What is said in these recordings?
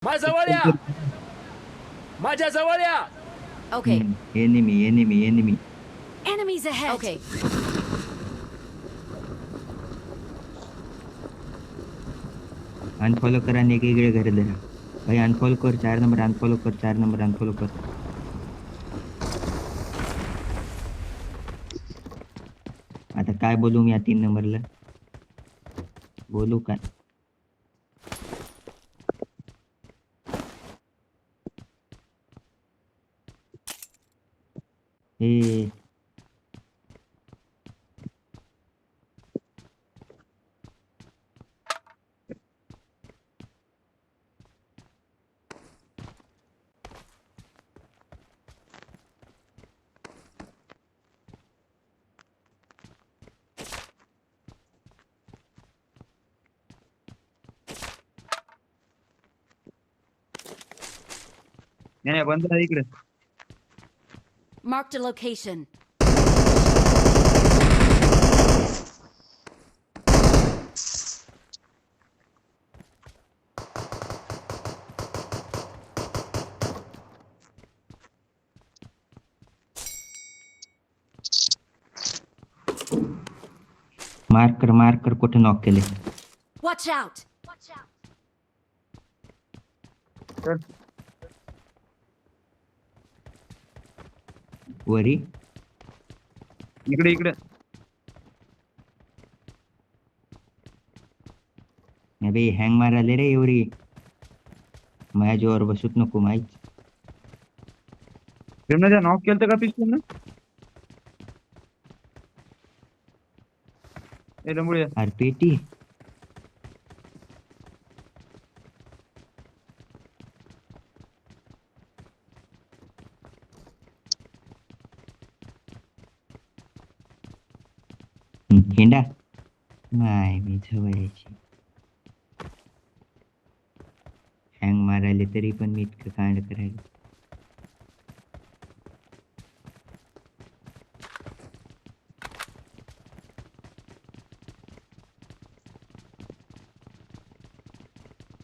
माझ्या जवळ या, माझ्या जवळ या. Okay. Enemy. Enemies ahead. Okay. Unfollow करा आणि एकीकडे घर धरा. भाई अनफॉलो कर, 4 नंबर अनफॉलो कर, 4 नंबर अनफॉलो कर. आता काय बोलू मी या 3 नंबरला? बोलू काय? ए नाही बंद आहे इकडे. Marked a location. मार्कर कुठे नॉक केले? Watch out. चल वरी इकडे अबे हँग मारायला रे एवढी. माझ्या जोर बसूत नको माहीत. फिरण्याच्या नॉक केलं का पिस्तूल ना? ए लंबुळे अरे पेटी हिंडा नाही मी झवायची. हँग मारायले तरी पण मी इतकं कांड करायला.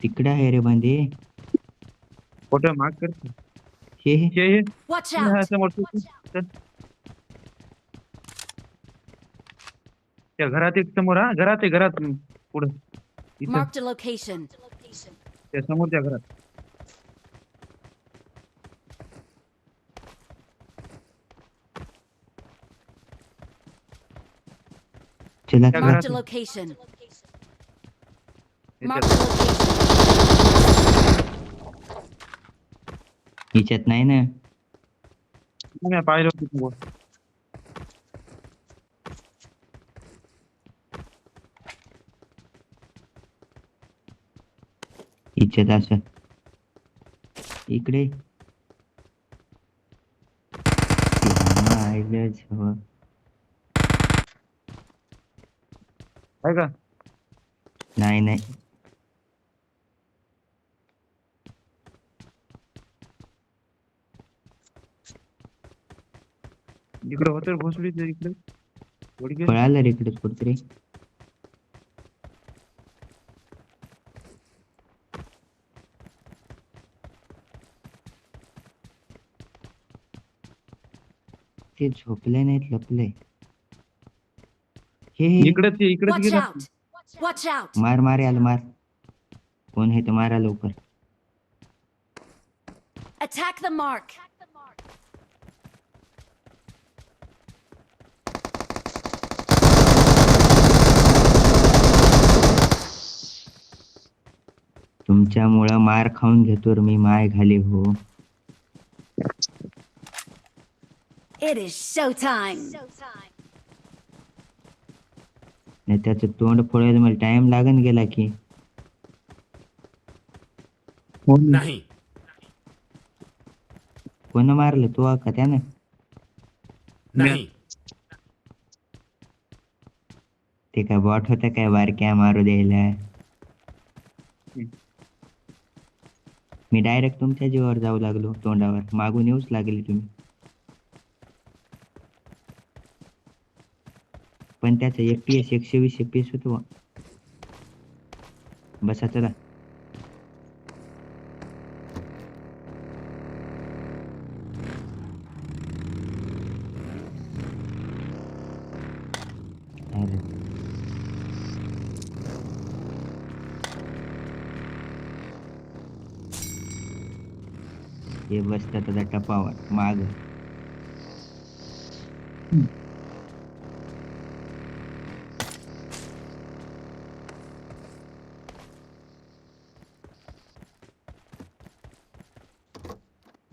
तिकडं आहे रे बंदे. फोटो मार्क कर. हे हे Watch out. समोर चल. त्या घरात एक समोर, हा घरात पुढे इथं Marked a location. त्या समोरच्या घरात. चला त्या Marked a घरात location. त्याच्यात. Marked a location. हिच्यात नाही ना. मी पाहिलं होतं समोर. हिच्यात असं इकडे आईला झव. आहे का? नाही इकडे होतं भोसडीच्या इकडे. थोडी गेली. पळालं रे इकडे कुठतरी. ते झोपले नाहीत, लपले. हे इकडेच Watch गेला. out. Watch out. मार याला मार. कोण हे तर मारा लवकर. Attack the mark. तुमच्यामुळं मार खाऊन घेतो रे मी. माय घाले हो. It is showtime. नाही त्याचं तोंड फोडायला मला टाइम लागन गेला की. नाही. कोण मारलं तू का त्यानं? नाही. ते काय बॉट होता काय बारक्या मारू द्यायला? मी डायरेक्ट तुमच्या जीवावर जाऊ लागलो. तोंडावर मागून येऊच लागले तुम्ही. पण त्याचं FPS 120 FPS होतो. बसा चला. हे बसतात आता टपावर माग.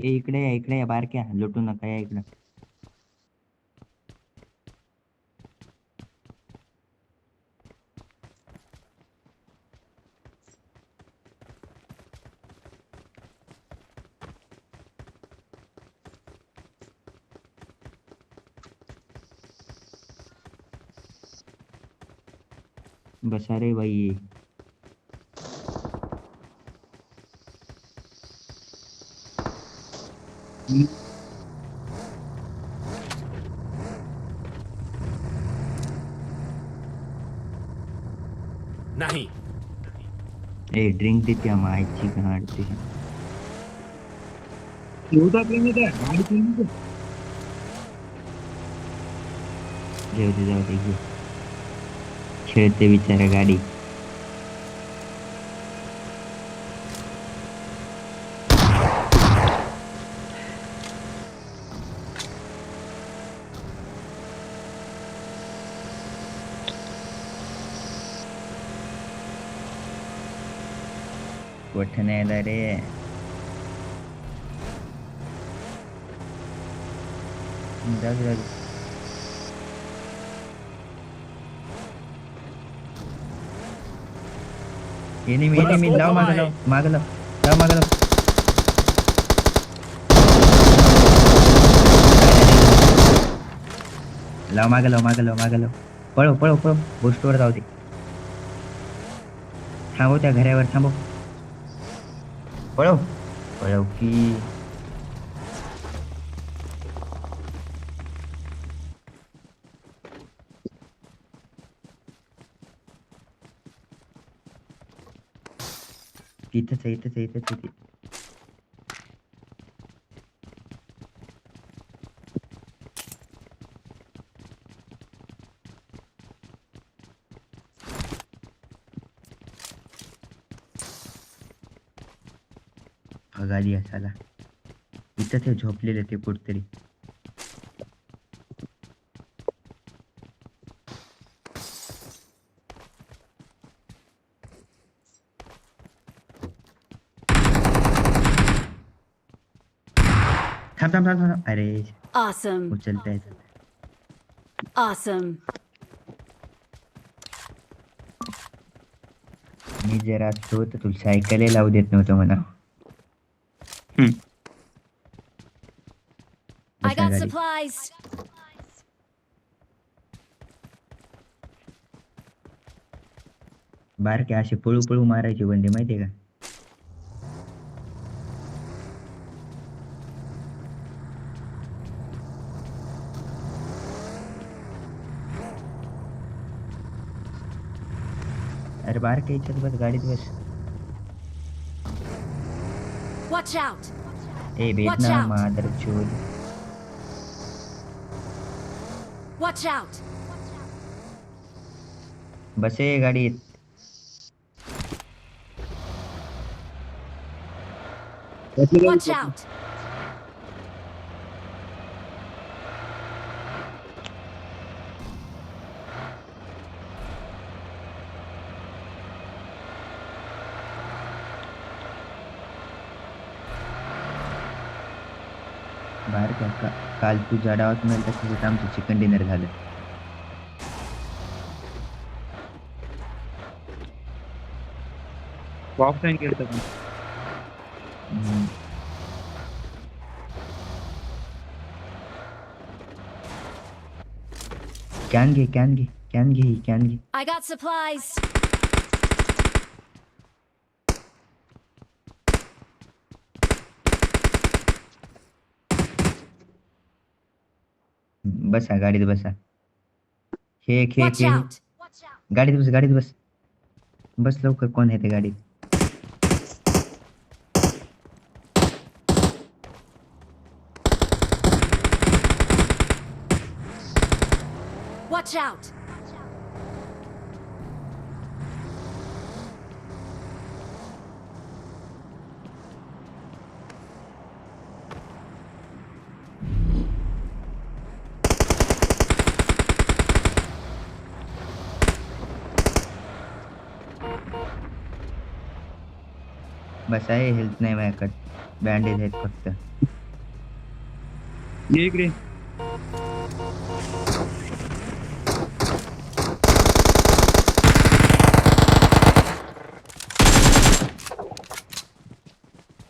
इकडे या बारक्या लुटू नका या इकडं. बसा रे बाई. नाही. ए ड्रिंक देते मायची गाडते. एवढा प्रेम आहे त्या गाडीतून. जाऊ दे घे. खेळते बिचारा गाडी. कुठे नाही रे. जाऊ. एनिमी लाव माग लाव. पळव गोष्टवर जाऊ दे. थांबव त्या घरावर थांबव. पळव की. इथंच आहे. भगाली असाला. इथं ते झोपलेले ते कुठतरी. थांब. अरे Awesome. उचलतायत. Awesome. मी जरा असतो तर तुला सायकल लावू देत नव्हतं म्हणा. I got supplies. बारके असे पळू मारायचे बंदे माहितीये का. अरे बारके इच्छा बस गाडीत बस. Watch out. ए भेट Watch ना out. मादर चोद. Watch out. बसे गाडीत. Watch out. बारक्या काल तू ज्या डावात मिळेल तसं आमचं चिकन डिनर झालं. बॉक्स नाही केलं तर. कॅन घे. I got supplies. बसा गाडीत बसा. Watch out. गाडीत बस लवकर. कोण आहे ते गाडीत. Watch out. बस आहे, हेल्थ नाही माझ्याकडे, बँडेज आहेत फक्त. ये इकडे.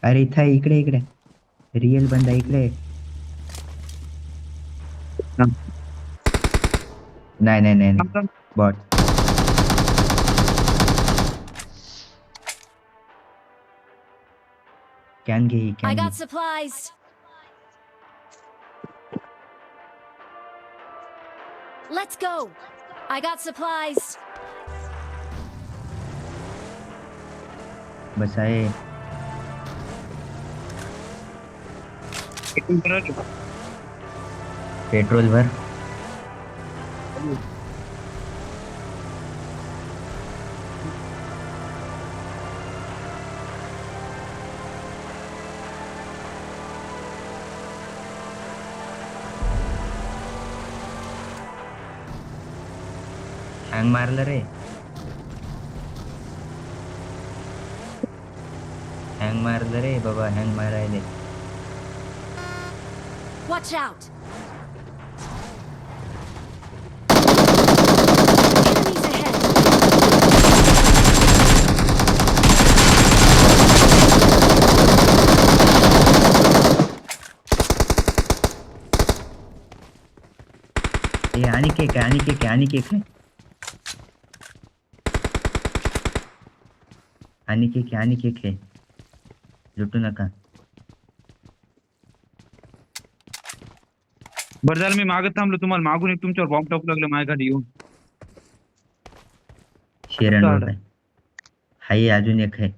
अरे इथं आहे, इकडे इकडे रिअल बंदा इकडे. हा. नाही नाही नाही थांब, थांब. बॉट. कॅन घे ही, I कॅन घे. got supplies. Let's go. I got supplies. बस आहे. एक मिनिट राहिलं. पेट्रोल भर. हँग मारलं रे. हँग मारलं रे बाबा, हँग मारायले. Watch out. Enemies ahead. ए आणि केक आहे, आणि केक आहे, आणि केक आहे, आणि केक आहे, आणि केक आहे. लुटू नका. बरं झालं मी मागत थांबलो, तुम्हाला मागून एक तुमच्यावर बॉम्ब टाकू लागलं माझ्या गाडी येऊन. शेरण होत आहे. हाय अजून एक आहे.